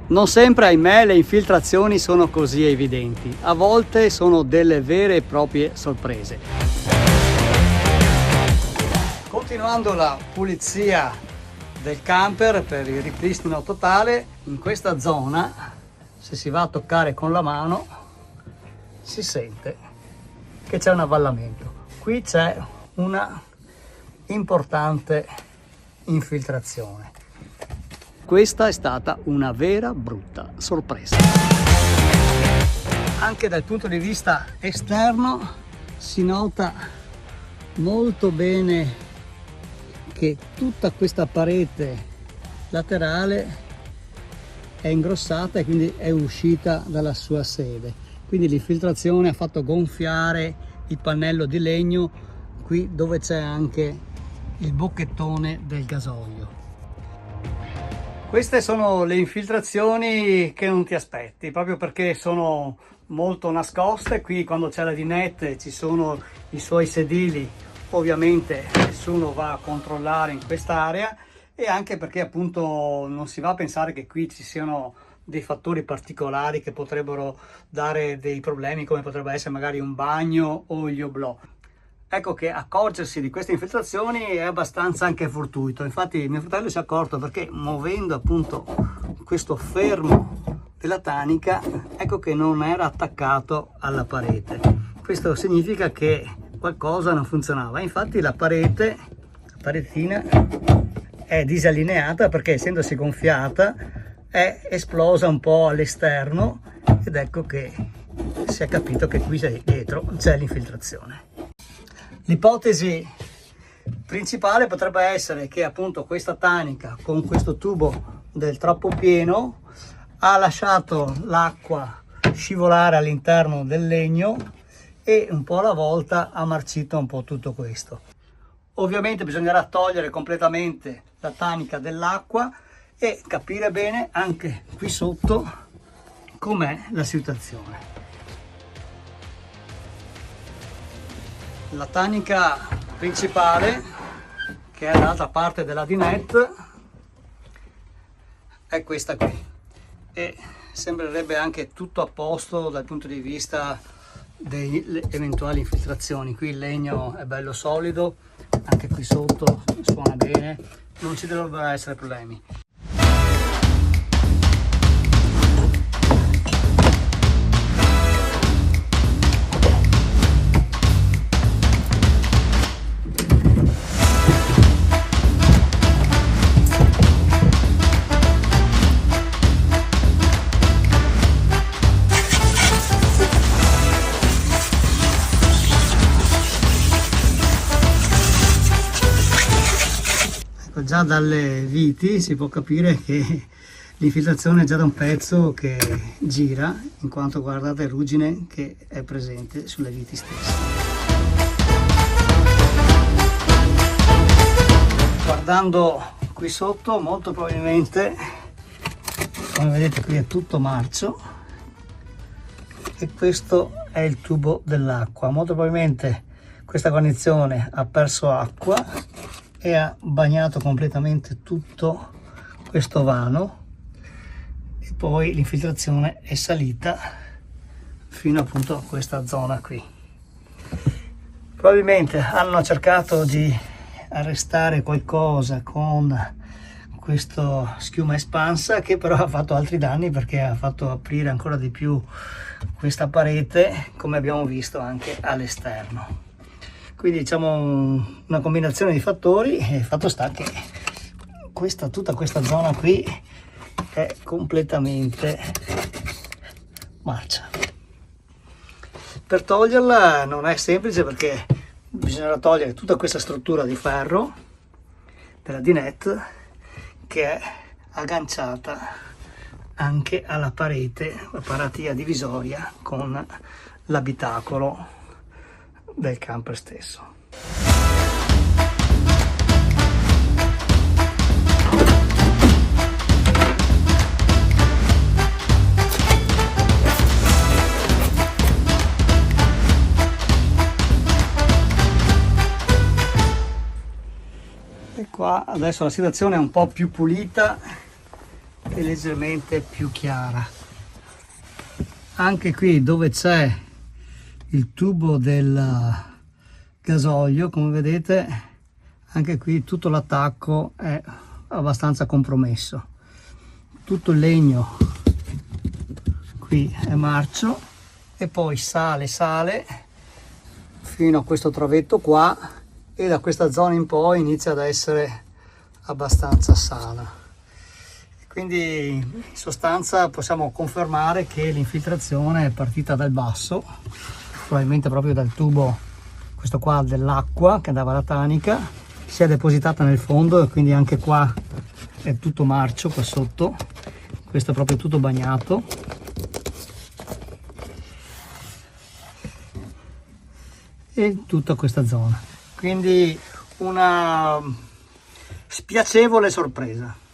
Non sempre, ahimè, le infiltrazioni sono così evidenti, a volte sono delle vere e proprie sorprese. Continuando la pulizia del camper per il ripristino totale, in questa zona, se si va a toccare con la mano, si sente che c'è un avvallamento. Qui c'è una importante infiltrazione. Questa è stata una vera brutta sorpresa. Anche dal punto di vista esterno si nota molto bene che tutta questa parete laterale è ingrossata e quindi è uscita dalla sua sede. Quindi l'infiltrazione ha fatto gonfiare il pannello di legno qui dove c'è anche il bocchettone del gasolio. Queste sono le infiltrazioni che non ti aspetti, proprio perché sono molto nascoste. Qui quando c'è la dinette ci sono i suoi sedili, ovviamente nessuno va a controllare in quest'area, e anche perché appunto non si va a pensare che qui ci siano dei fattori particolari che potrebbero dare dei problemi, come potrebbe essere magari un bagno o gli oblò. Ecco che accorgersi di queste infiltrazioni è abbastanza anche fortuito. Infatti mio fratello si è accorto perché muovendo appunto questo fermo della tanica, ecco che non era attaccato alla parete. Questo significa che qualcosa non funzionava. Infatti la paretina è disallineata perché, essendosi gonfiata, è esplosa un po' all'esterno, ed ecco che si è capito che qui dietro c'è l'infiltrazione. L'ipotesi principale potrebbe essere che appunto questa tanica con questo tubo del troppo pieno ha lasciato l'acqua scivolare all'interno del legno e un po' alla volta ha marcito un po' tutto questo. Ovviamente bisognerà togliere completamente la tanica dell'acqua e capire bene anche qui sotto com'è la situazione. La tanica principale, che è dall'altra parte della dinette, è questa qui, e sembrerebbe anche tutto a posto dal punto di vista delle eventuali infiltrazioni. Qui il legno è bello solido, anche qui sotto suona bene, non ci dovrebbero essere problemi. Già dalle viti si può capire che l'infiltrazione è già da un pezzo che gira, in quanto guardate il ruggine che è presente sulle viti stesse. Guardando qui sotto, molto probabilmente, come vedete qui è tutto marcio, e questo è il tubo dell'acqua. Molto probabilmente questa guarnizione ha perso acqua e ha bagnato completamente tutto questo vano, e poi l'infiltrazione è salita fino appunto a questa zona qui. Probabilmente hanno cercato di arrestare qualcosa con questo schiuma espansa, che però ha fatto altri danni perché ha fatto aprire ancora di più questa parete, come abbiamo visto anche all'esterno. Quindi diciamo una combinazione di fattori, e il fatto sta che tutta questa zona qui è completamente marcia. Per toglierla non è semplice, perché bisognerà togliere tutta questa struttura di ferro della dinette che è agganciata anche alla parete, la paratia divisoria con l'abitacolo del camper stesso. E qua adesso la situazione è un po' più pulita è leggermente più chiara. Anche qui dove c'è il tubo del gasolio, come vedete, anche qui tutto l'attacco è abbastanza compromesso. Tutto il legno qui è marcio e poi sale fino a questo travetto qua, e da questa zona in poi inizia ad essere abbastanza sana. Quindi in sostanza possiamo confermare che l'infiltrazione è partita dal basso, probabilmente proprio dal tubo, questo qua, dell'acqua che andava alla tanica, si è depositata nel fondo, e quindi anche qua è tutto marcio qua sotto, questo è proprio tutto bagnato. E tutta questa zona, quindi una spiacevole sorpresa.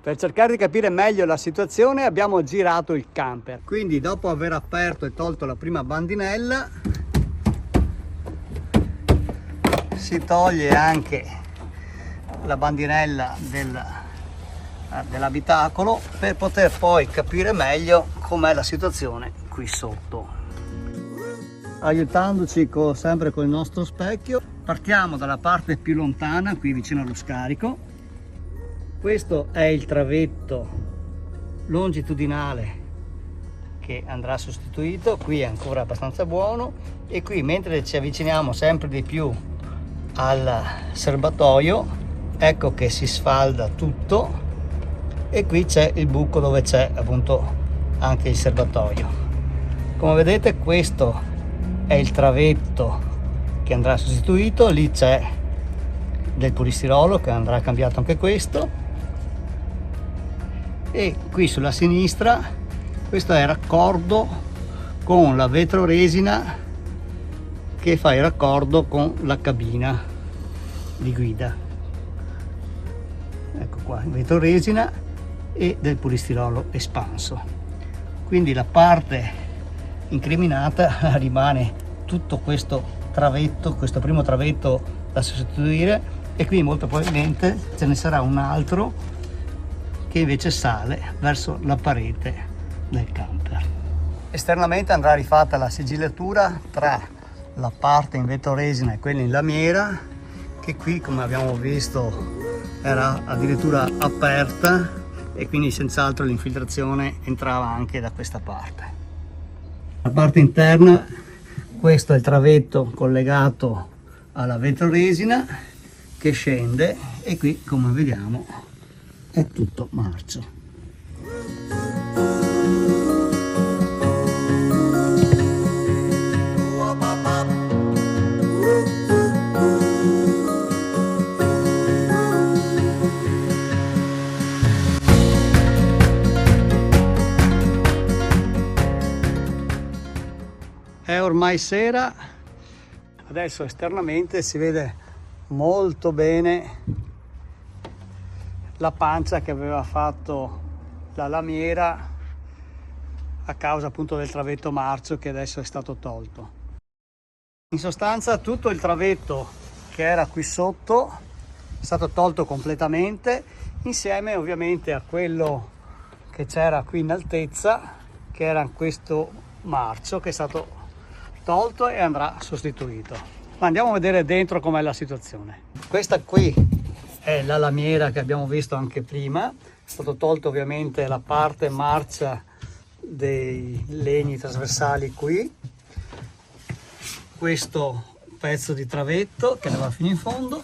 Per cercare di capire meglio la situazione abbiamo girato il camper. Quindi dopo aver aperto e tolto la prima bandinella, si toglie anche la bandinella dell'abitacolo per poter poi capire meglio com'è la situazione qui sotto. Aiutandoci sempre con il nostro specchio, partiamo dalla parte più lontana, qui vicino allo scarico. Questo è il travetto longitudinale che andrà sostituito, qui è ancora abbastanza buono, e qui mentre ci avviciniamo sempre di più al serbatoio, ecco che si sfalda tutto, e qui c'è il buco dove c'è appunto anche il serbatoio. Come vedete, questo è il travetto che andrà sostituito, lì c'è del polistirolo che andrà cambiato anche questo. E qui sulla sinistra questo è raccordo con la vetroresina che fa il raccordo con la cabina di guida. Ecco qua, vetroresina e del polistirolo espanso. Quindi la parte incriminata rimane tutto questo travetto, questo primo travetto da sostituire, e qui molto probabilmente ce ne sarà un altro che invece sale verso la parete del camper. Esternamente andrà rifatta la sigillatura tra la parte in vetroresina e quella in lamiera, che qui, come abbiamo visto, era addirittura aperta, e quindi senz'altro l'infiltrazione entrava anche da questa parte. La parte interna, questo è il travetto collegato alla vetroresina che scende, e qui, come vediamo, è tutto marcio. È ormai sera, adesso esternamente si vede molto bene la pancia che aveva fatto la lamiera a causa appunto del travetto marcio che adesso è stato tolto. In sostanza tutto il travetto che era qui sotto è stato tolto completamente, insieme ovviamente a quello che c'era qui in altezza, che era questo marcio che è stato tolto e andrà sostituito. Ma andiamo a vedere dentro com'è la situazione. Questa qui è la lamiera che abbiamo visto anche prima, è stato tolto ovviamente la parte marcia dei legni trasversali qui, questo pezzo di travetto che va fino in fondo.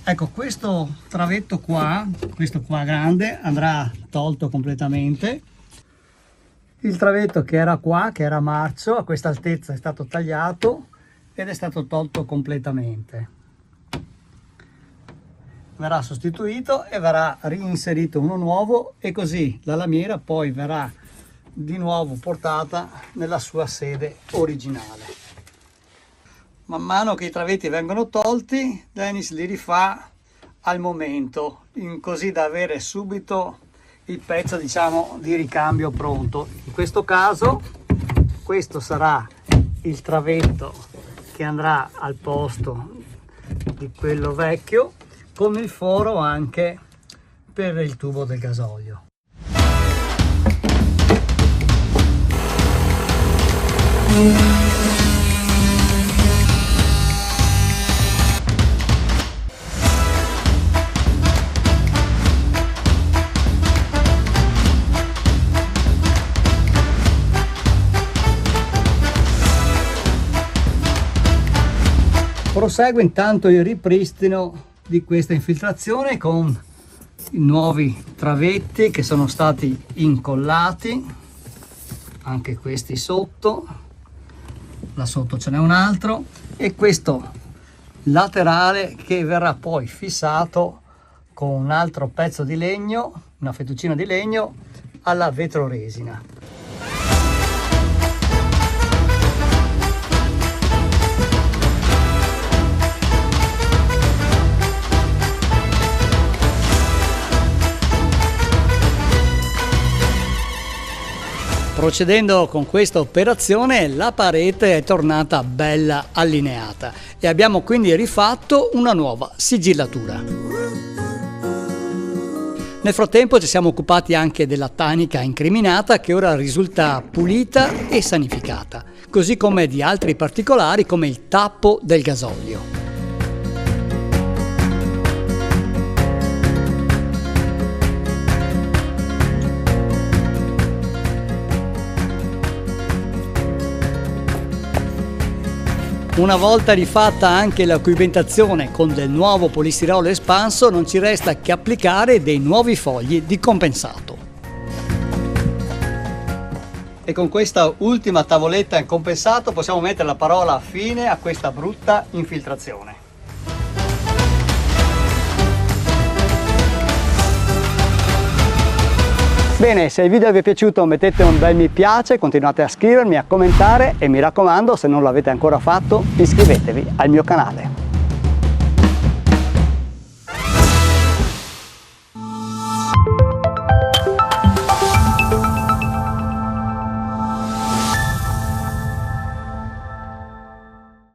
Ecco, questo travetto qua, questo qua grande, andrà tolto completamente. Il travetto che era qua, che era marcio, a questa altezza è stato tagliato ed è stato tolto completamente. Verrà sostituito e verrà reinserito uno nuovo, e così la lamiera poi verrà di nuovo portata nella sua sede originale. Man mano che i travetti vengono tolti, Dennis li rifà al momento, così da avere subito il pezzo, diciamo, di ricambio pronto. In questo caso questo sarà il travetto che andrà al posto di quello vecchio, con il foro anche per il tubo del gasolio. Prosegue intanto il ripristino di questa infiltrazione con i nuovi travetti che sono stati incollati, anche questi sotto, là sotto ce n'è un altro, e questo laterale che verrà poi fissato con un altro pezzo di legno, una fettuccina di legno alla vetroresina. Procedendo con questa operazione, la parete è tornata bella allineata e abbiamo quindi rifatto una nuova sigillatura. Nel frattempo ci siamo occupati anche della tanica incriminata, che ora risulta pulita e sanificata, così come di altri particolari come il tappo del gasolio. Una volta rifatta anche la coibentazione con del nuovo polistirolo espanso, non ci resta che applicare dei nuovi fogli di compensato. E con questa ultima tavoletta in compensato possiamo mettere la parola fine a questa brutta infiltrazione. Bene, se il video vi è piaciuto mettete un bel mi piace, continuate a scrivermi, a commentare e mi raccomando, se non l'avete ancora fatto, iscrivetevi al mio canale.